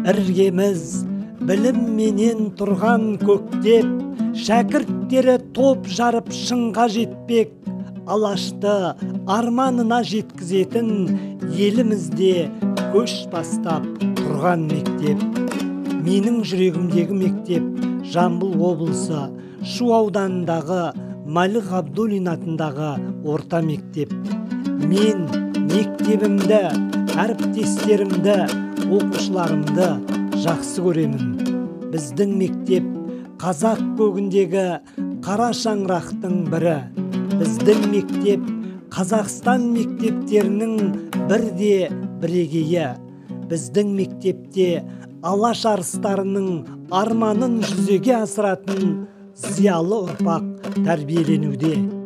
іргеміз білім менен тұрған көктеп, шәкірттері топ жарып шыңға жетпек, Алашты арманына жеткізетін елімізде көш бастап тұрған мектеп. Менің жүрегімдегі мектеп Жамбыл облысы Шу ауданындағы Мәлік Ғабдуллин атындағы орта мектеп. Мен мектебімді, әріптестерімді, оқушыларымды жақсы көремін. Біздің мектеп қазақ көгіндегі қара шаңырақтың бірі. Біздің мектеп Қазақстан мектептерінің бірде бірегейі. Біздің мектепте Алаш арыстарының арманын жүзеге асыратын зиялы ұрпақ тәрбиеленуде.